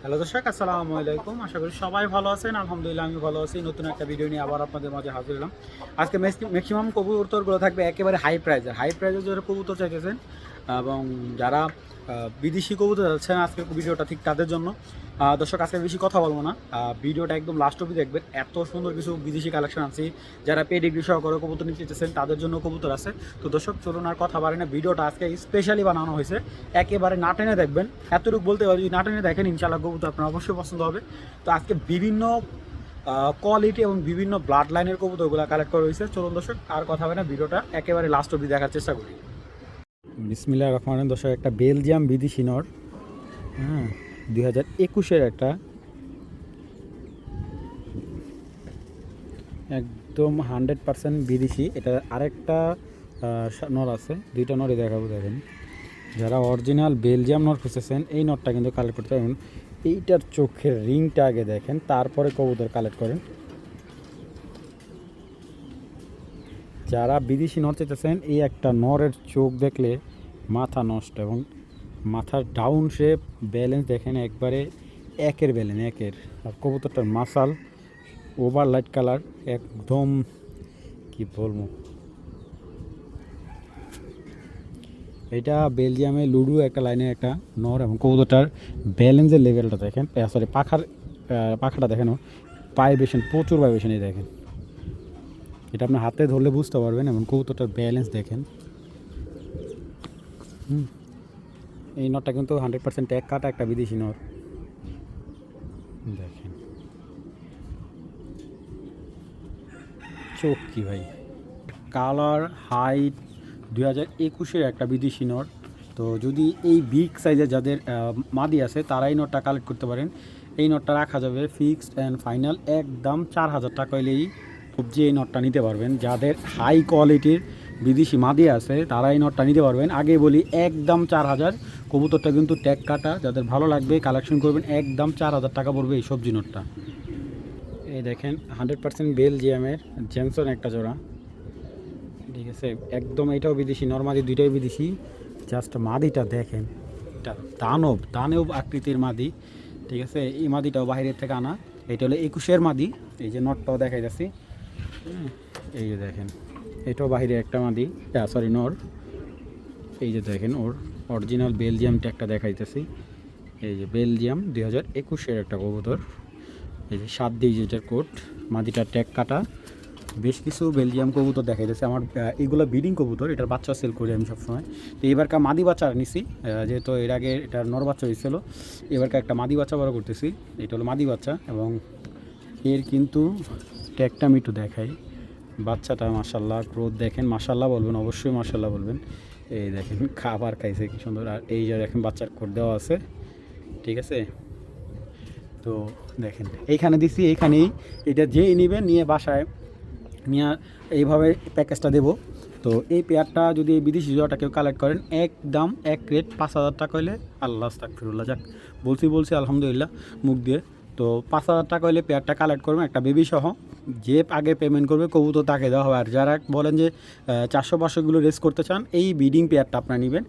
Hello দর্শক, আসসালামু আলাইকুম। আশা করি সবাই ভালো আছেন। আলহামদুলিল্লাহ আমি ভালো আছি। নতুন একটা ভিডিও নিয়ে আবার আপনাদের মাঝে হাজির হলাম। আজকে ম্যাক্সিমাম কবুতরগুলো থাকবে একেবারে হাই প্রাইজের যারা কবুতর চাইতেছেন এবং যারা বিদেশি কবুতর যাচ্ছেন, আজকের ভিডিওটা ঠিক তাদের জন্য। দর্শক, আজকে বেশি কথা বলবো না, ভিডিওটা একদম লাস্ট অবধি দেখবেন। এত সুন্দর কিছু বিদেশি কালেকশন আছে, যারা পেডিগ্রি সহকারে কবুতর নিতে চাইতেছেন তাদের জন্য কবুতর আছে। তো দর্শক, চলুন আর কথা বাড়ি না, ভিডিওটা আজকে স্পেশালি বানানো হয়েছে, একেবারে না টেনে দেখবেন। এতটুকু বলতে পারি, যদি না টেনে দেখেন ইনশাআল্লাহ কবুতর আপনার অবশ্যই পছন্দ হবে। তো আজকে বিভিন্ন কোয়ালিটি এবং বিভিন্ন ব্লাড লাইনের কবুতরগুলো কালেক্ট করা হয়েছে। চলুন দর্শক, আর কথা হবে না, ভিডিওটা একেবারে লাস্ট অবধি দেখার চেষ্টা করি। বিসমিল্লাহির রহমানির রহিম। দর্শক, একটা বেলজিয়াম বিদেশি নর, হ্যাঁ, 2021-এর একটা একদম 100% বিদেশি। এটা আরেকটা নর আছে, দুইটা নরই দেখাবো। দেখেন, যারা অরিজিনাল বেলজিয়াম নর খুঁজতেছেন এই নরটা কিন্তু কালেক্ট করতে পারবেন। এইটার চোখের রিংটা আগে দেখেন, তারপরে কবুতর কালেক্ট করেন। যারা বিদেশি নর চাইতেছেন, এই একটা নরের চোখ দেখলে মাথা নষ্ট, এবং মাথার ডাউন শেপ, ব্যালেন্স দেখেন একবারে একের ব্যালেন্স একের। আর কবুতরটার মাসাল, ওভার লাইট কালার, একদম কি বলবো। এটা বেলজিয়ামে লুডু একটা লাইনের একটা নর, এবং কবুতরটার ব্যালেন্সের লেভেলটা দেখেন, সরি পাখাটা দেখেন, ভাইব্রেশন, প্রচুর ভাইব্রেশন। এই দেখেন, এটা আপনার হাতে ধরলে বুঝতে পারবেন, এবং কবুতরটার ব্যালেন্স দেখেন। এই নরটা কিন্তু 100% ট্যাগ কাটা একটা বিদেশি নর। দেখেন চোখ কি ভাই, কালার, হাইট, 2021-এর একটা বিদেশি নর। তো যদি এই বিগ সাইজের যাদের মাদি আছে তারা এই নটটা কালেক্ট করতে পারেন। এই নটটা রাখা যাবে ফিক্সড অ্যান্ড ফাইনাল একদম 4,000 টাকা হলেই সবজি এই নটটা নিতে পারবেন। যাদের হাই কোয়ালিটির বিদেশি মাদি আছে তারা এই নটটা নিতে পারবেন। আগে বলি, একদম 4,000। কবুতরটা কিন্তু ট্যাগ কাটা, যাদের ভালো লাগবে কালেকশন করবেন। একদম 4,000 টাকা পড়বে এই সবজি নটটা। এই দেখেন, 100% বেলজিয়ামের জেনসন একটা জোড়া, ঠিক আছে, একদম। এটাও বিদেশি, নর্মালি দুইটাই বিদেশি। জাস্ট মাদিটা দেখেন, এটা দানব আকৃতির মাদি, ঠিক আছে। এই মাদিটাও বাইরের থেকে আনা। এটা হলো 21-এর মাদি। এই যে নটটাও দেখাই যাচ্ছি, এই যে দেখেন, এটাও বাইরে একটা মাদি, সরি নর। এই যে দেখেন, ওর অরিজিনাল বেলজিয়াম ট্যাগটা দেখাইতেছি। এই যে বেলজিয়াম 2021-এর একটা কবুতর। এই যে 7 ডিজিটের কোড, মাদিটার ট্যাগ কাটা। বেশ কিছু বেলজিয়াম কবুতর দেখা যাচ্ছে আমার, এইগুলো ব্রিডিং কবুতর। এটার বাচ্চা সেল করি আমি সবসময়। তো এবারকার মাদি বাচ্চা নিছি, যেহেতু এর আগে এটা নর বাচ্চা হয়েছিল, এবারকার একটা মাদি বাচ্চা বড় করতেছি। এটা হলো মাদি বাচ্চা, এবং এর কিন্তু ট্যাগটা আমি একটু দেখাই। বাচ্চাটা মাশাল্লাহ, গ্রোথ দেখেন, মাশাল্লাহ বলবেন, অবশ্যই মাশাল্লাহ বলবেন। এই দেখেন, খাবার খাইছে কি সুন্দর। আর এই যে দেখেন, বাচ্চার কোড দেওয়া আছে, ঠিক আছে। তো দেখেন, এইখানে দিছি, এইখানেই এটা যেই নেবেন নিয়ে বাসায় নিয়ে এইভাবে প্যাকেজটা দেবো। তো এই পেয়ারটা যদি এই বিদেশি জোড়াটা কেউ কালেক্ট করেন, একদম এক রেট 5,000 টাকা হলে, আল্লাহ আস্তাগফিরুল্লাহ, যাক বলছি আলহামদুলিল্লাহ মুখ দিয়ে। তো 5,000 টাকা হলে পেয়ারটা কালেক্ট করবেন, একটা বেবি সহ। যে আগে পেমেন্ট করবে কবুতর তাকে দেওয়া হবে। আর যারা বলেন যে 400-500গুলো রেস করতে চান, এই ব্রিডিং পেয়ারটা আপনারা নেবেন।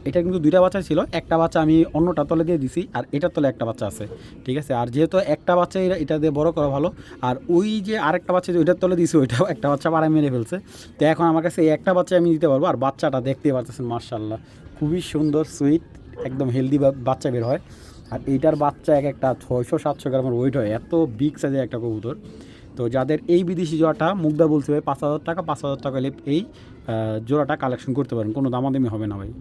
এটা কিন্তু দুইটা বাচ্চা ছিল, একটা বাচ্চা আমি অন্যটা তলে দিয়ে দিছি, আর এটার তলে একটা বাচ্চা আছে, ঠিক আছে। আর যেহেতু একটা বাচ্চা এটা দিয়ে বড় করা ভালো, আর ওই যে আরেকটা বাচ্চা যে ওইটার তলে দিছি, ওইটাও একটা বাচ্চা পাড়ায় মেরে ফেলছে। তো এখন আমার কাছে এই একটা বাচ্চা আমি দিতে পারবো। আর বাচ্চাটা দেখতে পারতেছেন, মার্শাল্লাহ, খুবই সুন্দর, সুইট, একদম হেলদি বাচ্চা বের হয়। আর এইটার বাচ্চা এক একটা 600-700 গ্রামের ওয়েট হয়, এত বিগ সাইজের একটা কবুতর। তো যাদের এই বিদেশি জোড়াটা, মুগ্ধা বলছে ভাই 5,000 টাকা, 5,000 টাকা হলে এই জোড়াটা কালেকশন করতে পারেন, কোনো দামাদামি হবে না ভাই।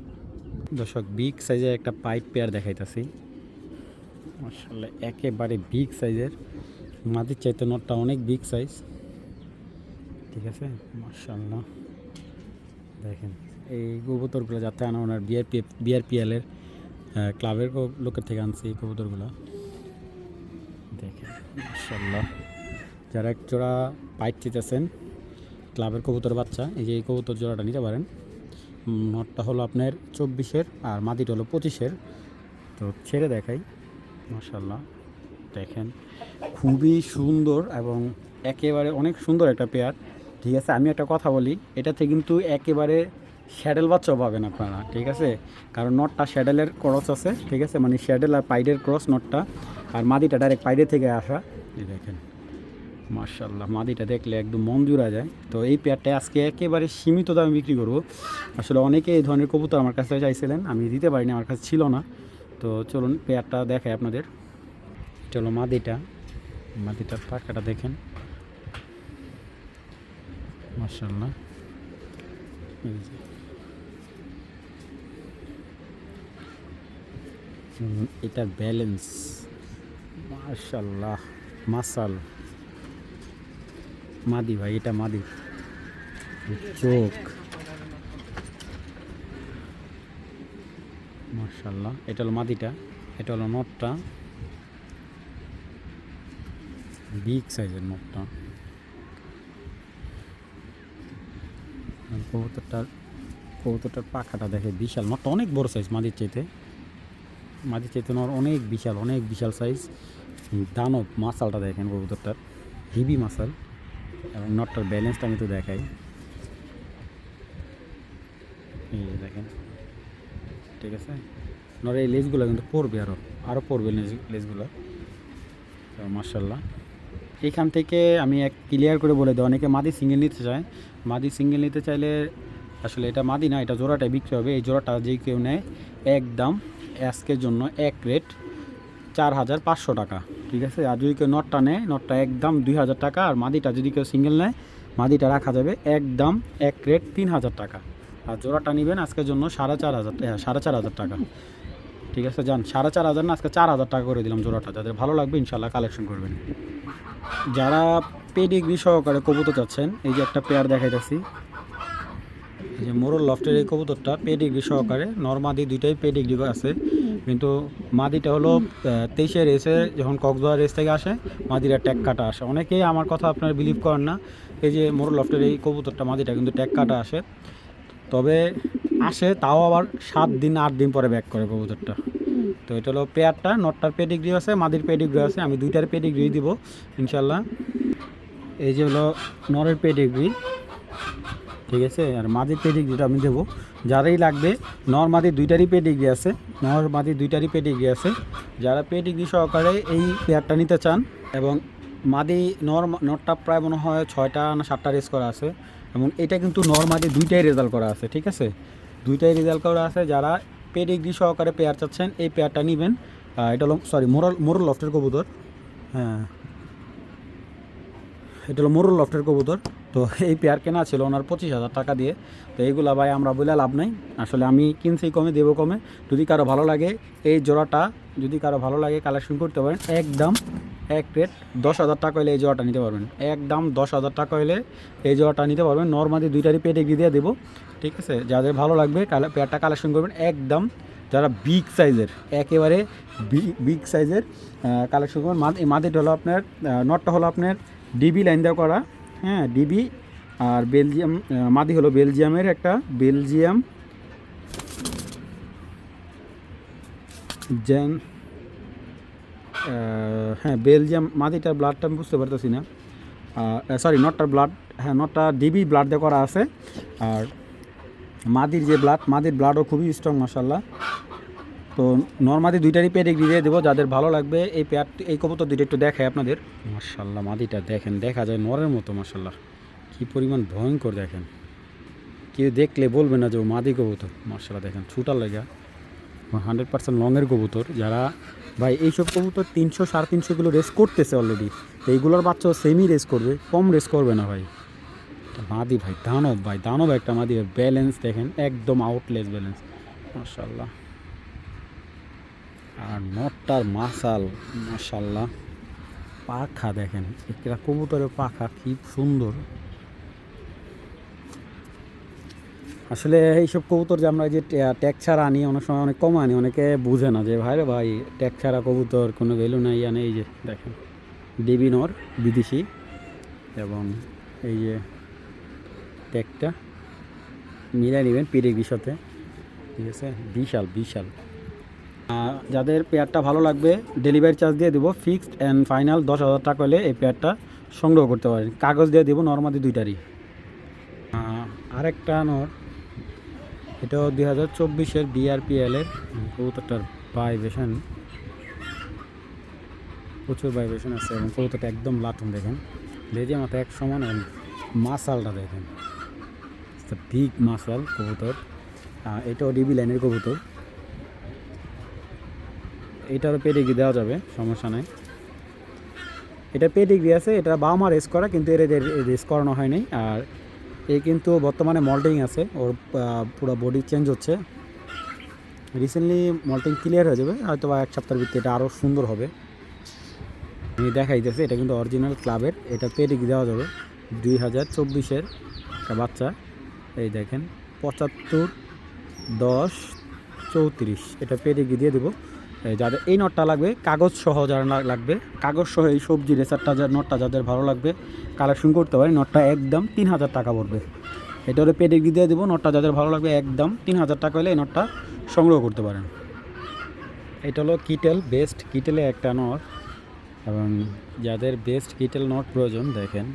দর্শক, বিগ সাইজের একটা পাইপ পেয়ার দেখাইতেছি, মাশাআল্লাহ একেবারে বিগ সাইজের। মাদির চাইতে নটটা অনেক বিগ সাইজ, ঠিক আছে, মাশাআল্লাহ। দেখেন, এই কবুতরগুলো যাতে আনা ওনার বিআরপিএলের ক্লাবের লোকের থেকে আনছি এই কবুতরগুলো। দেখেন মাশাআল্লাহ, যারা এক জোড়া পাইট চিতেছেন ক্লাবের কবুতর বাচ্চা, এই যে এই কবুতর জোড়াটা নিতে পারেন। নটটা হলো আপনার 24-এর, আর মাদিটা হলো 25-এর। তো ছেড়ে দেখাই, মাশাআল্লাহ দেখেন, খুবই সুন্দর এবং একেবারে অনেক সুন্দর একটা পেয়ার, ঠিক আছে। আমি একটা কথা বলি, এটাতে কিন্তু একেবারে শ্যাডেল বাচ্চাও পাবেন আপনারা, ঠিক আছে। কারণ নটটা শ্যাডেলের ক্রস আছে, ঠিক আছে, মানে শ্যাডেল আর পাইডের ক্রস নটটা। আর মাদিটা ডাইরেক্ট বাইরে থেকে আসা। এই দেখেন মাশাআল্লাহ, মাদিটা দেখলে একদম মন জুড়া যায়। তো এই পেয়ারটা আজকে একেবারে সীমিত দামে বিক্রি করব। আসলে অনেকে এই ধরনের কবুতর আমার কাছে চাইছিলেন, আমি দিতে পারিনি, আমার কাছে ছিল না। তো চলুন পেয়ারটা দেখাই আপনাদের। চলো মাদিটার পাখাটা দেখেন মাশাআল্লাহ। এটার ব্যালেন্স মাশাআল্লাহ, মাসাল মাদি ভাই, এটা মাদি, চোখ মাশাআল্লাহ। এটা হলো মাদিটা, এটা হলো নটটা, বিগ সাইজের নটটা। কবুতরটার পাখাটা দেখে বিশাল, নটটা অনেক বড় সাইজ মাদির চাইতে নর অনেক বিশাল সাইজ। দানব মাসালটা দেখেন কবুতরটার, হেভি মাসাল। এবং নটটার ব্যালেন্সটা আমি তো দেখাই, এই দেখেন, ঠিক আছে। নর এই লেজগুলো কিন্তু পড়বে, আরও পড়বে লেজগুলো, মাশাআল্লাহ। এখান থেকে আমি এক ক্লিয়ার করে বলে দিই, অনেকে মাদি সিঙ্গেল নিতে চায়। মাদি সিঙ্গেল নিতে চাইলে আসলে এটা মাদি না, এটা জোড়াটাই বিক্রি হবে। এই জোড়াটা যে কেউ নেয় একদম আজকের জন্য এক রেট 4,500 টাকা, ঠিক আছে। আর যদি কেউ নটটা নেয়, নটটা একদম 2,000 টাকা। আর মাদিটা যদি কেউ সিঙ্গেল নেয়, মাদিটা রাখা যাবে একদম এক রেট 3,000 টাকা। আর জোড়াটা নেবেন আজকের জন্য 4,500 টাকা, ঠিক আছে। যান 4,500 না, আজকে 4,000 টাকা করে দিলাম জোড়াটা। যাদের ভালো লাগবে ইনশাল্লাহ কালেকশন করবেন। যারা পেডিগ্রি সহকারে কবুতর চাচ্ছেন, এই যে একটা পেয়ার দেখাইতেছি, এই যে মোরল লফটের এই কবুতরটা পেডিগ্রি সহকারে, নরমাদি দুইটাই পেডিগ্রি আছে। কিন্তু মাদিটা হলো 23-এ রেসে, যখন কক্সবাজার রেস থেকে আসে, মাদিরা ট্যাগ কাটা আসে। অনেকেই আমার কথা আপনারা বিলিভ করেন না। এই যে মোরল লফটের এই কবুতরটা মাদিটা কিন্তু ট্যাগ কাটা আসে, তবে আসে তাও আবার 7 দিন 8 দিন পরে ব্যাক করে কবুতরটা। তো এটা হলো পেয়ারটা, নটটার পেডিগ্রি আছে, মাদির পেডিগ্রি আছে। আমি দুইটার পেডিগ্রি দিব ইনশাল্লাহ। এই যে হলো নরের পেডিগ্রি, ঠিক আছে। আর মাদির পেডিগ্রিটা আমি দেবো, যারাই লাগবে। নর মাদির দুইটারই পেডিগ্রি আছে, যারা পেডিগ্রি সহকারে এই পেয়ারটা নিতে চান। এবং মাদি নরটা প্রায় মনে হয় 6টা না 7টা রেস করা আছে। এবং এটা কিন্তু নর মাদি দুইটাই রেজাল্ট করা আছে, ঠিক আছে, দুইটাই রেজাল্ট করা আছে। যারা পেডিগ্রি সহকারে পেয়ার চাচ্ছেন এই পেয়ারটা নেবেন। এটা হলো মোরল লফটের কবুতর, হ্যাঁ, এটা হলো মোরল লফটের কবুতর। তো এই পেয়ার কেনা ছিল ওনার 25,000 টাকা দিয়ে। তো এইগুলা ভাই আমরা বলে লাভ নাই, আসলে আমি কিনছি কমে, দেবো কমে। যদি কারো ভালো লাগে এই জোড়াটা, যদি কারো ভালো লাগে কালেকশন করতে পারেন। একদম এক রেট 10,000 টাকা হলে এই জোড়াটা নিতে পারবেন, একদম 10,000 টাকা হলে এই জোড়াটা নিতে পারবেন। নরমাদি দুইটারই পেডিগ্রি দিয়ে দেবো, ঠিক আছে। যাদের ভালো লাগবে পেয়ারটা কালেকশন করবেন একদম। যারা বিগ সাইজের, একেবারে বিগ সাইজের কালেকশন করবেন। মাদিটা হলো আপনার, নটটা হলো আপনার ডিবি লাইন দেওয়া করা, হ্যাঁ, ডিবি। আর বেলজিয়াম মাদি হলো বেলজিয়ামের একটা বেলজিয়াম জেন, হ্যাঁ বেলজিয়াম। মাদিটার ব্লাডটা আমি বুঝতে পারতেছি না, সরি নটটার ব্লাড, হ্যাঁ নটটা ডিবি ব্লাড দিয়ে করা আছে। আর মাদির যে মাদির ব্লাডও খুবই স্ট্রং মাশাআল্লাহ। তো নরমাদি দুইটারই পেডিগ্রি দিয়ে দেবো। যাদের ভালো লাগবে এই কবুতর দুইটা একটু দেখায় আপনাদের। মাশাআল্লাহ মাদিটা দেখেন, দেখা যায় নরের মতো মাশাআল্লাহ, কী পরিমাণ ভয়ঙ্কর দেখেন। কেউ দেখলে বলবে না যে ও মাদি কবুতর। মাশাআল্লাহ দেখেন, ছুটার লাগা 100% লংয়ের কবুতর। যারা ভাই এইসব কবুতর 300-350 কিলো রেস করতেছে অলরেডি, তো এইগুলোর বাচ্চাও সেমই রেস করবে, কম রেস করবে না ভাই। মাদি ভাই দানব একটা মাদি। ব্যালেন্স দেখেন একদম আউটলেস ব্যালেন্স মাশাআল্লাহ। আর নটটার মাসাল মাশাআল্লাহ, পাখা দেখেন, একটা কবুতরের পাখা কি সুন্দর। আসলে এইসব কবুতর যে আমরা যে ট্যাগ ছাড়া আনি, অনেক সময় অনেক কম আনি, অনেকে বুঝে না যে ভাই ট্যাগ ছাড়া কবুতর কোনো ভ্যালু নাই। আনে এই যে দেখেন ডিবি নর বিদেশি, এবং এই যে ট্যাগটা মিলাই নেবেন পেডিগ্রির সাথে, ঠিক আছে। বিশাল। যাদের পেয়ারটা ভালো লাগবে ডেলিভারি চার্জ দিয়ে দেবো, ফিক্সড অ্যান্ড ফাইনাল 10,000 টাকা হলে এই পেয়ারটা সংগ্রহ করতে পারেন। কাগজ দিয়ে দেবো নরমাদি দুইটারই। আরেকটা নর, এটাও 2024-এর BRPL-এর কবুতরটার ভাইবেশন প্রচুর ভাইব্রেশন আছে এবং কবুতরটা একদম লাটুন দেখেন, লেজে মাথা এক সমান এবং মাসালটা দেখেন, বিগ মাসাল কবুতর। এটাও ডিবি লাইনের কবুতর, এটারও পেডিগ্রি দেওয়া যাবে, সমস্যা নাই। এটা পেডিগ্রি আছে, এটা বাবা মা রেস করা, কিন্তু এর রেস করানো হয়নি। আর এই কিন্তু বর্তমানে মল্টিং আছে, ওর পুরো বডি চেঞ্জ হচ্ছে, রিসেন্টলি মল্টিং ক্লিয়ার হয়ে যাবে, হয়তো বা এক সপ্তাহের ভিত্তিতে এটা আরও সুন্দর হবে। আমি দেখাইতেছি, এটা কিন্তু অরিজিনাল ক্লাবের, এটা পেডিগ্রি দেওয়া যাবে। 2024-এর একটা বাচ্চা, এই দেখেন 75-10-34, এটা পেডিগ্রি দিয়ে দেবো। যাদের এই নটটা লাগবে কাগজ সহ, যারা লাগবে কাগজ সহ এই সবজি রেসারটা, যার নটটা যাদের ভালো লাগবে কালেকশন করতে পারে। নটটা একদম 3000 টাকা পড়বে, এটা হলে পেডিগ্রি দিয়ে দেবো। নটটা যাদের ভালো লাগবে একদম 3000 টাকা হলে এই নটটা সংগ্রহ করতে পারেন। এটা হলো কিটেল, বেস্ট কিটেলে একটা নট, এবং যাদের বেস্ট কিটেল নট প্রয়োজন দেখেন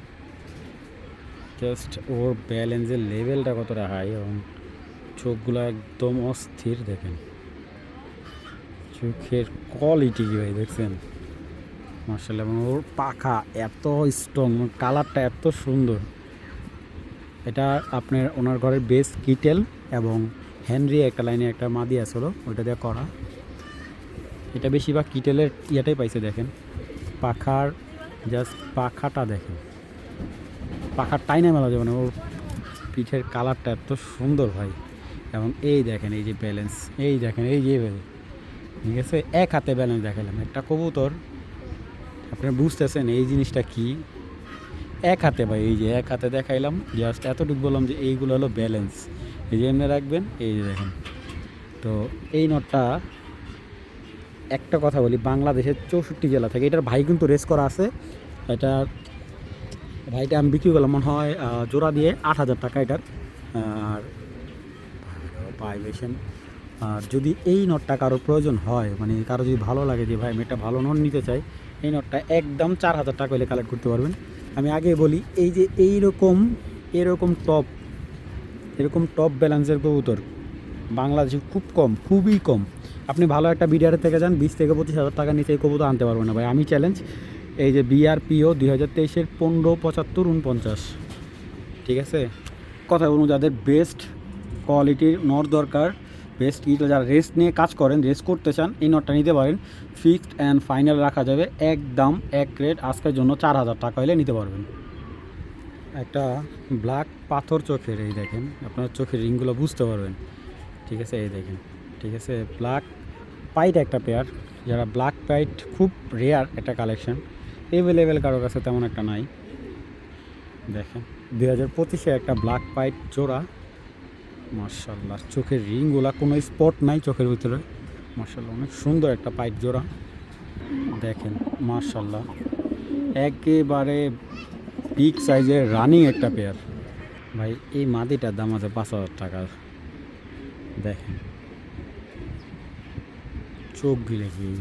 জাস্ট ওর ব্যালেন্সের লেভেলটা কতটা হাই, এবং চোখগুলো একদম অস্থির দেখেন, চোখের কোয়ালিটি কী ভাই দেখছেন মাশাআল্লাহ, এবং ওর পাখা এত স্ট্রং, কালারটা এত সুন্দর। এটা আপনার ওনার ঘরের বেস্ট কিটেল এবং হেনরি একটা লাইনে একটা মাদি আসলো, ওইটা দিয়ে করা। এটা বেশিরভাগ কিটেলের ইয়েটাই পাইছে দেখেন, পাখার জাস্ট পাখাটা দেখেন, পাখার টাইনে মেলা যাবে না, ওর পিঠের কালারটা এত সুন্দর ভাই। এবং এই দেখেন এই যে ব্যালেন্স, এই দেখেন এই যে ঠিক আছে, এক হাতে ব্যালেন্স দেখালাম একটা কবুতর, আপনারা বুঝতেছেন এই জিনিসটা কি, এক হাতে ভাই, এই যে এক হাতে দেখাইলাম, জাস্ট এতটুকু বললাম যে এইগুলো হলো ব্যালেন্স, এই যে এমনি রাখবেন, এই যে দেখেন। তো এই নটটা একটা কথা বলি, বাংলাদেশের 64 জেলা থেকে এটার ভাই কিন্তু রেস করা আছে। এটা ভাইটা আমি বিক্রি করলাম মনে হয় জোড়া দিয়ে 8000 টাকা এটার। আর ভাইব্রেশন, আর যদি এই নটটা কারো প্রয়োজন হয়, মানে কারো যদি ভালো লাগে যে ভাই আমি একটা ভালো নট নিতে চাই, এই নটটা একদম 4000 টাকা হলে কালেক্ট করতে পারবেন। আমি আগে বলি, এই যে এরকম টপ ব্যালেন্সের কবুতর বাংলাদেশে খুব কম, খুবই কম। আপনি ভালো একটা বিডিআর থেকে যান, 20-25 হাজার টাকা নিচে এই কবুতর আনতে পারবেন না ভাই, আমি চ্যালেঞ্জ। এই যে বিআরপিও 2023-এর 15-75-49, ঠিক আছে। কথা বলুন, যাদের বেস্ট কোয়ালিটির নট দরকার, বেস্ট কিটেল, যারা রেস নিয়ে কাজ করেন, রেস করতে চান, এই নটটা নিতে পারেন। ফিক্সড অ্যান্ড ফাইনাল রাখা যাবে, একদম এক রেট আজকের জন্য 4000 টাকা হলে নিতে পারবেন। একটা ব্ল্যাক পাথর চোখের, এই দেখেন আপনার চোখের রিংগুলো বুঝতে পারবেন, ঠিক আছে, এই দেখেন, ঠিক আছে। ব্ল্যাক পাইট একটা পেয়ার, যারা ব্ল্যাক পাইট খুব রেয়ার একটা কালেকশন, এভেলেবেল কারোর কাছে তেমন একটা নাই। দেখেন 2025-এ একটা ব্ল্যাক পাইট জোড়া, মাশাআল্লাহ, চোখের রিংগুলা কোনো স্পট নাই চোখের ভিতরে, মাশাআল্লাহ, অনেক সুন্দর একটা পাইট জোড়া দেখেন, মাশাআল্লাহ, একেবারে বিগ সাইজের রানিং একটা পেয়ার ভাই। এই মাদিটার দাম আছে 5000 টাকা, দেখেন চোখ গিলে গিয়ে,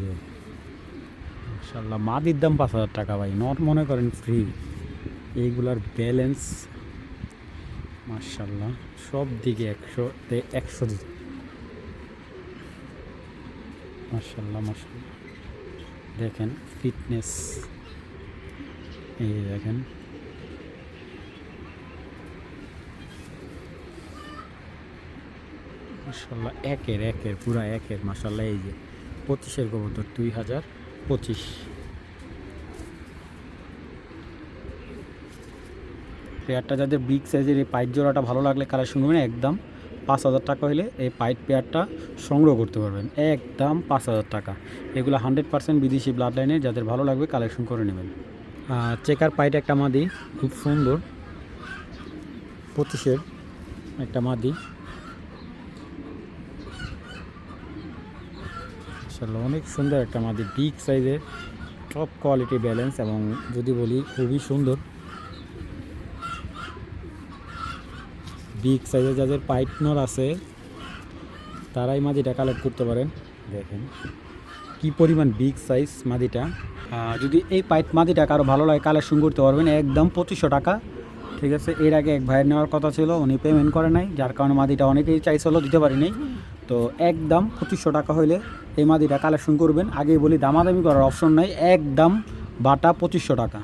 মাশাআল্লাহ, মাদির দাম 5000 টাকা ভাই, নট মনে করেন ফ্রি। এইগুলার ব্যালেন্স মাশাআল্লাহ সব দিকে 100-তে 100 দিকে, মাশাআল্লাহ মাশাআল্লাহ, দেখেন ফিটনেস, এই দেখেন মাশাআল্লাহ, একের পুরা একের, মাশাআল্লাহ। এই যে 25-এর কবুতর, 2025 পেয়ারটা। যাদের বিগ সাইজের এই পাইট জোড়াটা ভালো লাগলে কালেকশন করবেন, একদম 5000 টাকা হলে এই পাইট পেয়ারটা সংগ্রহ করতে পারবেন, একদম 5000 টাকা। এগুলো 100% বিদেশি ব্লাড লাইনের, যাদের ভালো লাগবে কালেকশন করে নেবেন। চেকার পাইট একটা মাদি, খুব সুন্দর, 25-এর একটা মাদি, মাশাআল্লাহ, অনেক সুন্দর একটা মাদি, বিগ সাইজের, টপ কোয়ালিটি ব্যালেন্স, এবং যদি বলি খুবই সুন্দর। বিগ সাইজের যাদের পাইটনর আছে তারাই মাদিটা কালেক্ট করতে পারেন, দেখেন কি পরিমাণ বিগ সাইজ মাদিটা। যদি এই পাইট মাদিটা কারো ভালো লাগে কালেকশন করতে পারবেন, একদম 2500 টাকা, ঠিক আছে। এর আগে এক ভাইয়ের নেওয়ার কথা ছিল, উনি পেমেন্ট করে নাই, যার কারণে মাদিটা অনেকেই চাইছিল, দিতে পারি নাই। তো একদম 2500 টাকা হইলে এই মাদিটা কালেকশন করবেন। আগেই বলি দামাদামি করার অপশন নাই, একদম বাটা 2500 টাকা।